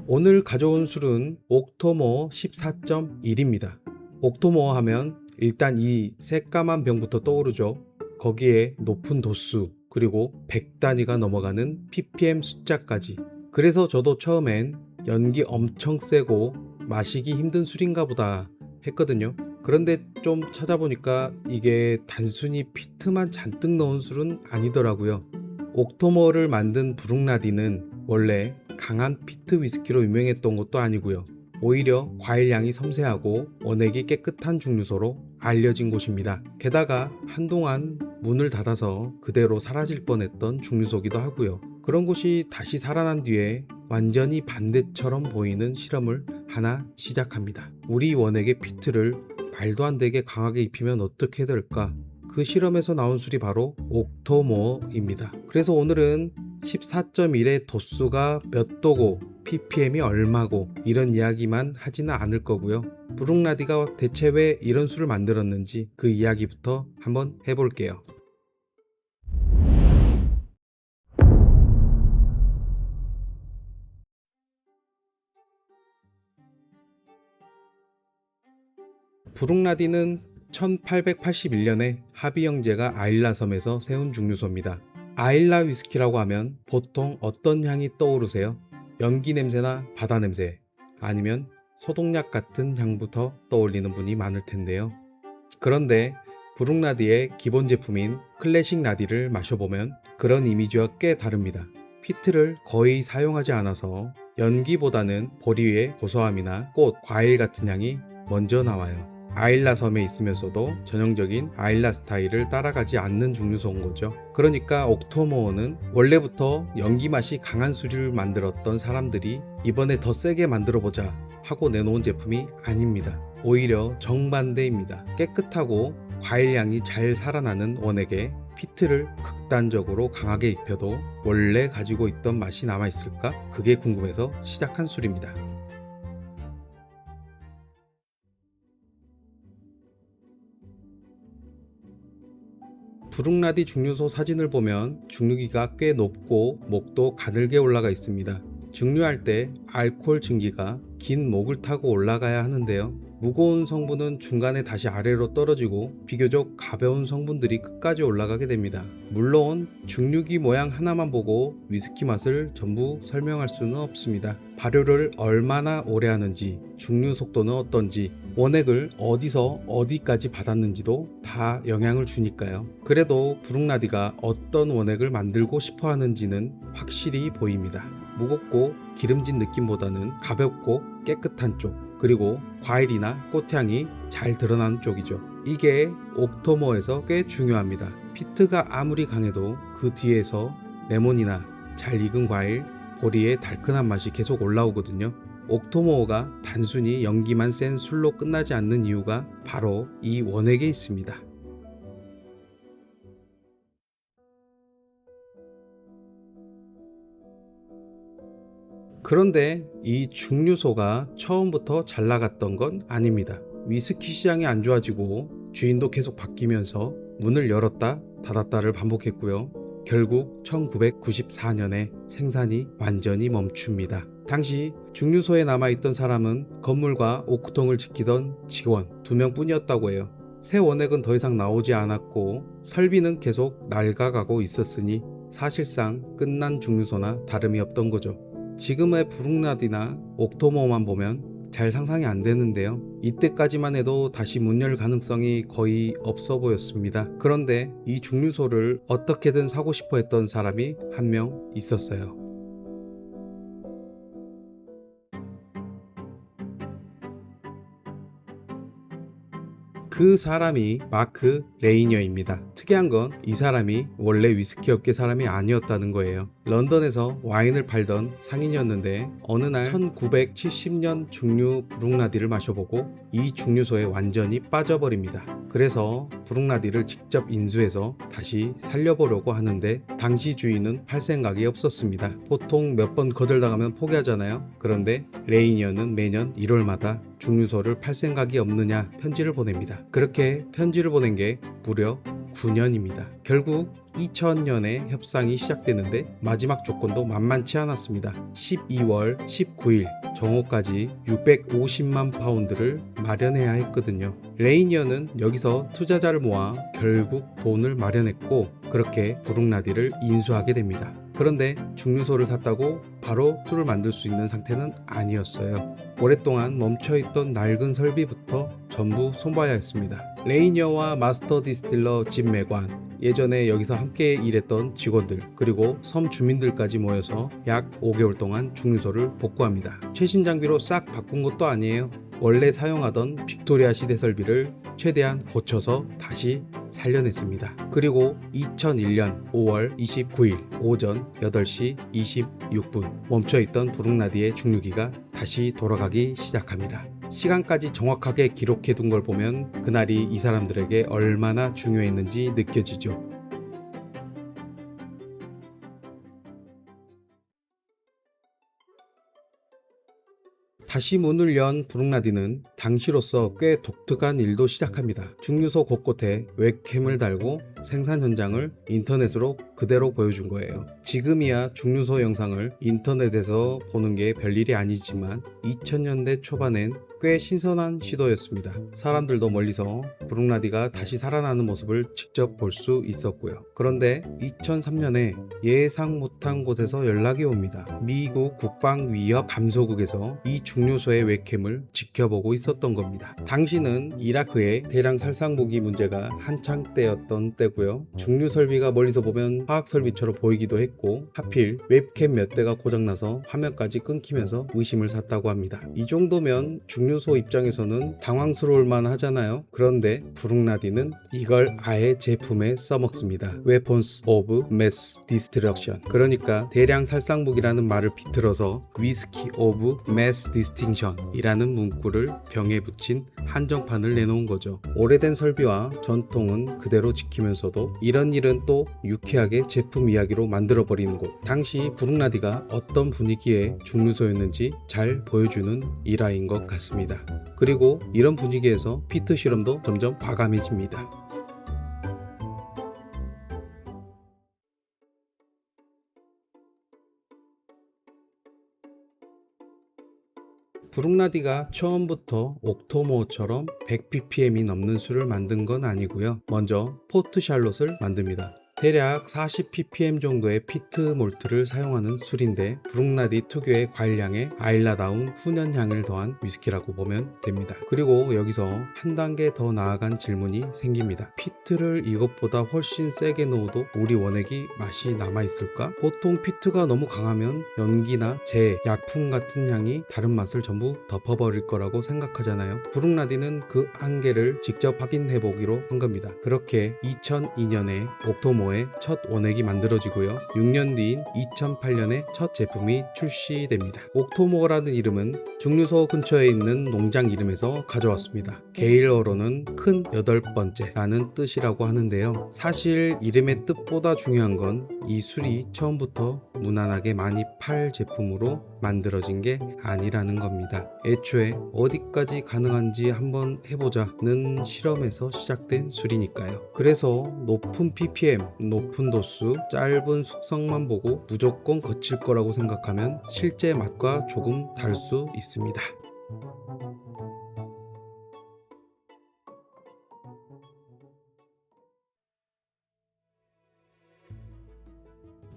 오늘 가져온 술은 옥토모 14.1입니다. 옥토모 하면 일단 이 새까만 병부터 떠오르죠. 거기에 높은 도수 그리고 100단위가 넘어가는 ppm 숫자까지. 그래서 저도 처음엔 연기 엄청 세고 마시기 힘든 술인가 보다 했거든요. 그런데 좀 찾아보니까 이게 단순히 피트만 잔뜩 넣은 술은 아니더라고요. 옥토모를 만든 브룩나디는 원래 강한 피트 위스키로 유명했던 것도 아니고요. 오히려 과일향이 섬세하고 원액이 깨끗한 증류소로 알려진 곳입니다. 게다가 한동안 문을 닫아서 그대로 사라질 뻔했던 증류소기도 하고요. 그런 곳이 다시 살아난 뒤에 완전히 반대처럼 보이는 실험을 하나 시작합니다. 우리 원액의 피트를 말도 안 되게 강하게 입히면 어떻게 될까? 그 실험에서 나온 술이 바로 옥토모어입니다. 그래서 오늘은 14.1의 도수가 몇 도고 ppm이 얼마고 이런 이야기만 하지는 않을 거고요. 브룩나디가 대체 왜 이런 술을 만들었는지 그 이야기부터 한번 해볼게요. 브룩나디는 1881년에 하비 형제가 아일라 섬에서 세운 증류소입니다. 아일라 위스키라고 하면 보통 어떤 향이 떠오르세요? 연기 냄새나 바다 냄새, 아니면 소독약 같은 향부터 떠올리는 분이 많을 텐데요. 그런데 브룩나디의 기본 제품인 클래식 나디를 마셔보면 그런 이미지와 꽤 다릅니다. 피트를 거의 사용하지 않아서 연기보다는 보리의 고소함이나 꽃, 과일 같은 향이 먼저 나와요. 아일라 섬에 있으면서도 전형적인 아일라 스타일을 따라가지 않는 증류소인 거죠. 그러니까 옥토모어는 원래부터 연기 맛이 강한 술을 만들었던 사람들이 이번에 더 세게 만들어보자 하고 내놓은 제품이 아닙니다. 오히려 정반대입니다. 깨끗하고 과일향이 잘 살아나는 원액에 피트를 극단적으로 강하게 입혀도 원래 가지고 있던 맛이 남아있을까? 그게 궁금해서 시작한 술입니다. 브룩나디 증류소 사진을 보면 증류기가 꽤 높고 목도 가늘게 올라가 있습니다. 증류할 때 알코올 증기가 긴 목을 타고 올라가야 하는데요. 무거운 성분은 중간에 다시 아래로 떨어지고 비교적 가벼운 성분들이 끝까지 올라가게 됩니다. 물론 증류기 모양 하나만 보고 위스키 맛을 전부 설명할 수는 없습니다. 발효를 얼마나 오래 하는지, 증류 속도는 어떤지, 원액을 어디서 어디까지 받았는지도 다 영향을 주니까요. 그래도 브룩나디가 어떤 원액을 만들고 싶어 하는지는 확실히 보입니다. 무겁고 기름진 느낌보다는 가볍고 깨끗한 쪽, 그리고 과일이나 꽃향이 잘 드러나는 쪽이죠. 이게 옥토모에서 꽤 중요합니다. 피트가 아무리 강해도 그 뒤에서 레몬이나 잘 익은 과일, 보리의 달큰한 맛이 계속 올라오거든요. 옥토모어가 단순히 연기만 센 술로 끝나지 않는 이유가 바로 이 원액에 있습니다. 그런데 이 증류소가 처음부터 잘 나갔던 건 아닙니다. 위스키 시장이 안 좋아지고 주인도 계속 바뀌면서 문을 열었다 닫았다를 반복했고요. 결국 1994년에 생산이 완전히 멈춥니다. 당시 증류소에 남아있던 사람은 건물과 옥구통을 지키던 직원 2명뿐이었다고 해요. 새 원액은 더 이상 나오지 않았고 설비는 계속 낡아가고 있었으니 사실상 끝난 증류소나 다름이 없던 거죠. 지금의 브룩나디나 옥토모만 보면 잘 상상이 안 되는데요. 이때까지만 해도 다시 문 열 가능성이 거의 없어 보였습니다. 그런데 이 증류소를 어떻게든 사고 싶어 했던 사람이 한 명 있었어요. 그 사람이 마크 레이녀입니다. 특이한 건 이 사람이 원래 위스키 업계 사람이 아니었다는 거예요. 런던에서 와인을 팔던 상인이었는데 어느 날 1970년 증류 브룩나디를 마셔보고 이 증류소에 완전히 빠져버립니다. 그래서 브룩나디를 직접 인수해서 다시 살려보려고 하는데 당시 주인은 팔 생각이 없었습니다. 보통 몇 번 거절당하면 포기하잖아요. 그런데 레이녀는 매년 1월마다 증류소를 팔 생각이 없느냐 편지를 보냅니다. 그렇게 편지를 보낸 게 무려 2009년입니다. 결국 2000년에 협상이 시작되는데 마지막 조건도 만만치 않았습니다. 12월 19일 정오까지 650만 파운드를 마련해야 했거든요. 레이니어는 여기서 투자자를 모아 결국 돈을 마련했고 그렇게 브룩나디를 인수하게 됩니다. 그런데 중류소를 샀다고 바로 술을 만들 수 있는 상태는 아니었어요. 오랫동안 멈춰있던 낡은 설비부터 전부 손봐야 했습니다. 레이니어와 마스터 디스틸러 집 매관, 예전에 여기서 함께 일했던 직원들, 그리고 섬 주민들까지 모여서 약 5개월 동안 중류소를 복구합니다. 최신 장비로 싹 바꾼 것도 아니에요. 원래 사용하던 빅토리아 시대 설비를 최대한 고쳐서 다시 살려냈습니다. 그리고 2001년 5월 29일 오전 8시 26분 멈춰있던 브룩나디의 중류기가 다시 돌아가기 시작합니다. 시간까지 정확하게 기록해둔 걸 보면 그날이 이 사람들에게 얼마나 중요했는지 느껴지죠. 다시 문을 연 브룩나디는 당시로서 꽤 독특한 일도 시작합니다. 중류소 곳곳에 웹캠을 달고 생산 현장을 인터넷으로 그대로 보여준 거예요. 지금이야 중류소 영상을 인터넷에서 보는 게 별일이 아니지만 2000년대 초반엔 꽤 신선한 시도였습니다. 사람들도 멀리서 브룩나디가 다시 살아나는 모습을 직접 볼 수 있었고요. 그런데 2003년에 예상 못한 곳에서 연락이 옵니다. 미국 국방위협감소국에서 이 중류소의 웹캠을 지켜보고 있었던 겁니다. 당시는 이라크의 대량 살상무기 문제가 한창 때였던 때고요. 중류 설비가 멀리서 보면 화학 설비처럼 보이기도 했고 하필 웹캠 몇 대가 고장나서 화면까지 끊기면서 의심을 샀다고 합니다. 이 정도면 중류소 입장에서는 당황스러울 만 하잖아요. 그런데 브룩나디는 이걸 아예 제품에 써먹습니다. Weapons of Mass Destruction. 그러니까 대량 살상무기라는 말을 비틀어서 Whiskey of Mass Distinction 이라는 문구를 병에 붙인 한정판을 내놓은 거죠. 오래된 설비와 전통은 그대로 지키면서도 이런 일은 또 유쾌하게 제품 이야기로 만들어버리는 곳. 당시 브룩나디가 어떤 분위기의 중류소였는지 잘 보여주는 일화인 것 같습니다. 그리고 이런 분위기에서 피트 실험도 점점 과감해집니다. 브룩나디가 처음부터 옥토모어처럼 100ppm이 넘는 술을 만든 건 아니고요. 먼저 포트 샬롯을 만듭니다. 대략 40ppm 정도의 피트 몰트를 사용하는 술인데 브룩나디 특유의 과일향에 아일라다운 훈연향을 더한 위스키라고 보면 됩니다. 그리고 여기서 한 단계 더 나아간 질문이 생깁니다. 피트를 이것보다 훨씬 세게 넣어도 우리 원액이 맛이 남아있을까? 보통 피트가 너무 강하면 연기나 재, 약품 같은 향이 다른 맛을 전부 덮어버릴 거라고 생각하잖아요. 브룩나디는 그 한계를 직접 확인해보기로 한 겁니다. 그렇게 2002년에 옥토모어의 첫 원액이 만들어지고요. 6년 뒤인 2008년에 첫 제품이 출시됩니다. 옥토모어라는 이름은 중류소 근처에 있는 농장 이름에서 가져왔습니다. 게일어로는 큰 8번째라는 뜻이라고 하는데요. 사실 이름의 뜻보다 중요한 건 이 술이 처음부터 무난하게 많이 팔 제품으로 만들어진 게 아니라는 겁니다. 애초에 어디까지 가능한지 한번 해보자는 실험에서 시작된 술이니까요. 그래서 높은 ppm, 높은 도수, 짧은 숙성만 보고 무조건 거칠 거라고 생각하면 실제 맛과 조금 다를 수 있습니다.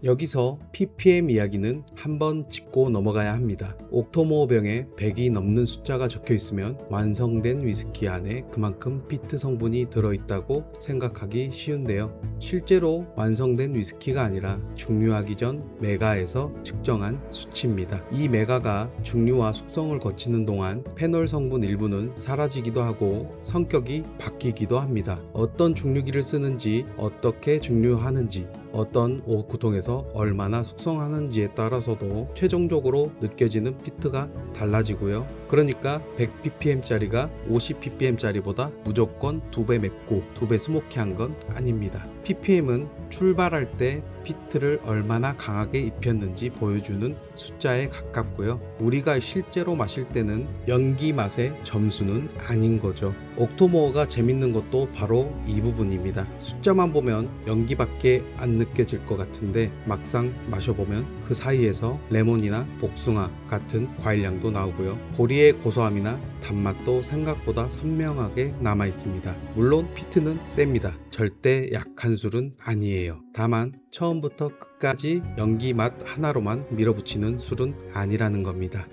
여기서 ppm 이야기는 한번 짚고 넘어가야 합니다. 옥토모어 병에 100이 넘는 숫자가 적혀 있으면 완성된 위스키 안에 그만큼 피트 성분이 들어있다고 생각하기 쉬운데요. 실제로 완성된 위스키가 아니라 중류하기 전 메가에서 측정한 수치입니다. 이 메가가 중류와 숙성을 거치는 동안 페놀 성분 일부는 사라지기도 하고 성격이 바뀌기도 합니다. 어떤 중류기를 쓰는지, 어떻게 중류하는지, 어떤 오크통에서 얼마나 숙성하는지에 따라서도 최종적으로 느껴지는 피트가 달라지고요. 그러니까 100ppm짜리가 50ppm짜리보다 무조건 2배 맵고 2배 스모키한 건 아닙니다. ppm은 출발할 때 피트를 얼마나 강하게 입혔는지 보여주는 숫자에 가깝고요. 우리가 실제로 마실 때는 연기 맛의 점수는 아닌 거죠. 옥토모어가 재밌는 것도 바로 이 부분입니다. 숫자만 보면 연기밖에 안 느껴질 것 같은데 막상 마셔보면 그 사이에서 레몬이나 복숭아 같은 과일향도 나오고요. 보리의 고소함이나 단맛도 생각보다 선명하게 남아 있습니다. 물론 피트는 셉니다. 절대 약한 술은 아니에요. 다만 처음부터 끝까지 연기 맛 하나로만 밀어붙이는 술은 아니라는 겁니다.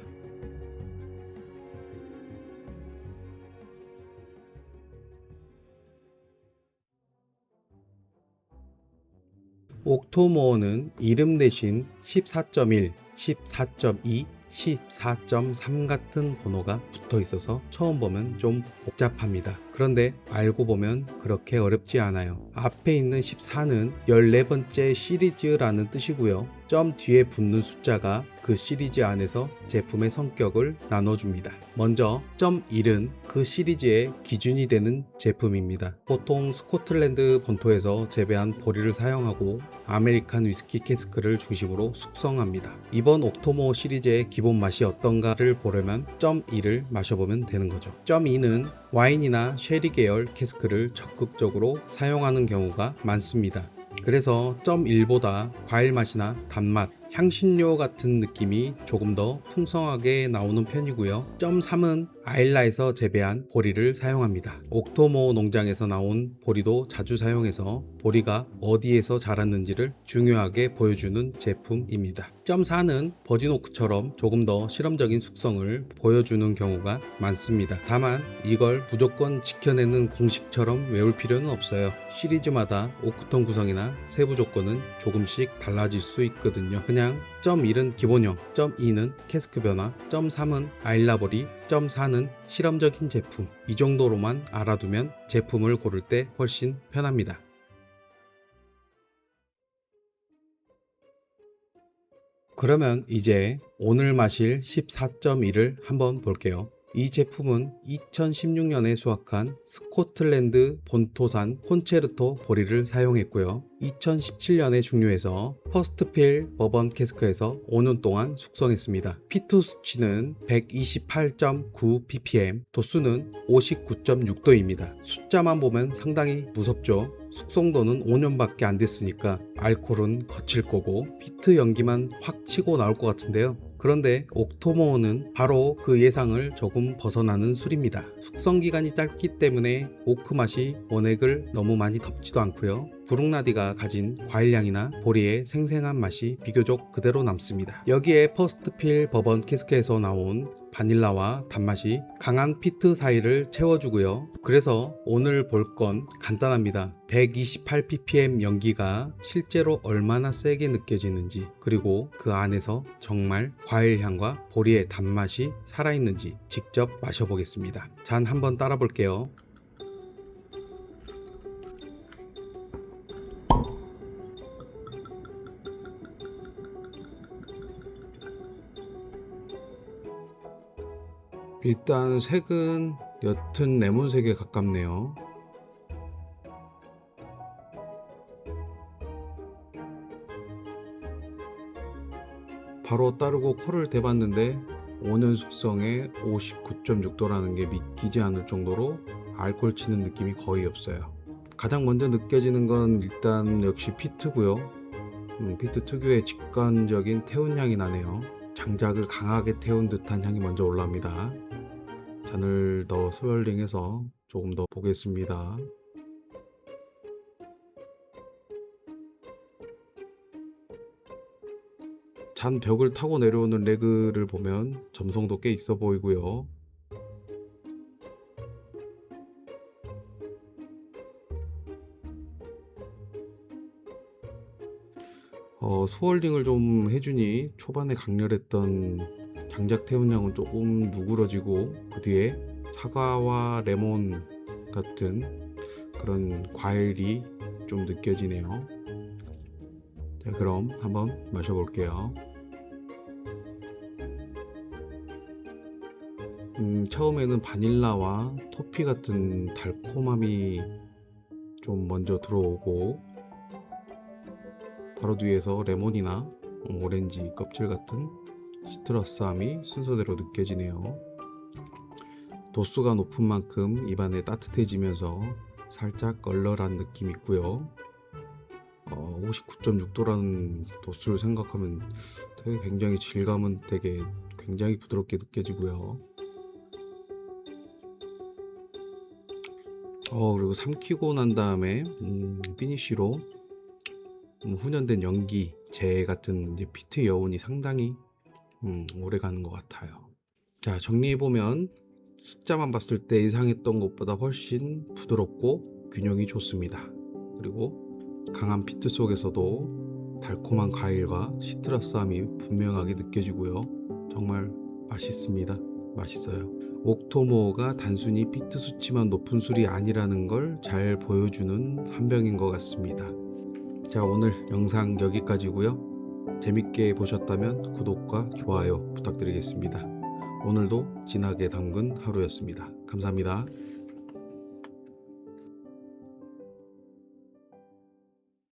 옥토모어는 이름 대신 14.1, 14.2, 14.3 같은 번호가 붙어 있어서 처음 보면 좀 복잡합니다. 그런데 알고 보면 그렇게 어렵지 않아요. 앞에 있는 14는 14번째 시리즈라는 뜻이고요. 점 뒤에 붙는 숫자가 그 시리즈 안에서 제품의 성격을 나눠줍니다. 먼저 점 1은 그 시리즈의 기준이 되는 제품입니다. 보통 스코틀랜드 본토에서 재배한 보리를 사용하고 아메리칸 위스키 캐스크를 중심으로 숙성합니다. 이번 옥토모어 시리즈의 기본 맛이 어떤가를 보려면 점 1을 마셔보면 되는 거죠. 점 2는 와인이나 쉐리 계열 캐스크를 적극적으로 사용하는 경우가 많습니다. 그래서 점 1보다 과일 맛이나 단맛, 향신료 같은 느낌이 조금 더 풍성하게 나오는 편이고요. 점 3은 아일라에서 재배한 보리를 사용합니다. 옥토모 농장에서 나온 보리도 자주 사용해서 보리가 어디에서 자랐는지를 중요하게 보여주는 제품입니다. 점 4는 버진오크처럼 조금 더 실험적인 숙성을 보여주는 경우가 많습니다. 다만 이걸 무조건 지켜내는 공식처럼 외울 필요는 없어요. 시리즈마다 오크통 구성이나 세부 조건은 조금씩 달라질 수 있거든요. 그냥 점 1은 기본형, 점 2는 캐스크 변화, 점 3은 아일라보리, 점 4는 실험적인 제품, 이 정도로만 알아두면 제품을 고를 때 훨씬 편합니다. 그러면 이제 오늘 마실 14.1을 한번 볼게요. 이 제품은 2016년에 수확한 스코틀랜드 본토산 콘체르토 보리를 사용했고요. 2017년에 중류해서 퍼스트필 버번 캐스크에서 5년 동안 숙성했습니다. P2 수치는 128.9 ppm, 도수는 59.6도입니다. 숫자만 보면 상당히 무섭죠. 숙성도는 5년밖에 안 됐으니까 알코올은 거칠 거고 피트 연기만 확 치고 나올 것 같은데요. 그런데 옥토모어는 바로 그 예상을 조금 벗어나는 술입니다. 숙성 기간이 짧기 때문에 오크 맛이 원액을 너무 많이 덮지도 않고요. 브룩나디가 가진 과일향이나 보리의 생생한 맛이 비교적 그대로 남습니다. 여기에 퍼스트필 버번 캐스크에서 나온 바닐라와 단맛이 강한 피트 사이를 채워주고요. 그래서 오늘 볼 건 간단합니다. 128ppm 연기가 실제로 얼마나 세게 느껴지는지, 그리고 그 안에서 정말 과일향과 보리의 단맛이 살아있는지 직접 마셔보겠습니다. 잔 한번 따라 볼게요. 일단 색은 옅은 레몬색에 가깝네요. 바로 따르고 코를 대봤는데 5년 숙성에 59.6도라는 게 믿기지 않을 정도로 알코올 치는 느낌이 거의 없어요. 가장 먼저 느껴지는 건 일단 역시 피트고요. 피트 특유의 직관적인 태운 향이 나네요. 장작을 강하게 태운 듯한 향이 먼저 올라옵니다. 잔을 더 스월링해서 조금 더 보겠습니다. 잔 벽을 타고 내려오는 레그를 보면 점성도 꽤 있어 보이고요. 스월링을 좀 해주니 초반에 강렬했던 장작 태운 향은 조금 누그러지고 그 뒤에 사과와 레몬 같은 그런 과일이 좀 느껴지네요. 자, 그럼 한번 마셔볼게요. 처음에는 바닐라와 토피 같은 달콤함이 좀 먼저 들어오고, 바로 뒤에서 레몬이나 오렌지 껍질 같은 시트러스함이 순서대로 느껴지네요. 도수가 높은 만큼 입안에 따뜻해지면서 살짝 얼얼한 느낌이 있고요. 59.6도라는 도수를 생각하면 되게 굉장히 질감은 되게 굉장히 부드럽게 느껴지고요. 그리고 삼키고 난 다음에 피니쉬로 훈연된 연기, 재 같은 이제 피트 여운이 상당히 오래 가는 것 같아요. 자, 정리해보면 숫자만 봤을 때 예상했던 것보다 훨씬 부드럽고 균형이 좋습니다. 그리고 강한 피트 속에서도 달콤한 과일과 시트러스함이 분명하게 느껴지고요. 정말 맛있습니다. 맛있어요. 옥토모어가 단순히 피트 수치만 높은 술이 아니라는 걸 잘 보여주는 한 병인 것 같습니다. 자, 오늘 영상 여기까지고요. 재밌게 보셨다면 구독과 좋아요 부탁드리겠습니다. 오늘도 진하게 담근 하루였습니다. 감사합니다.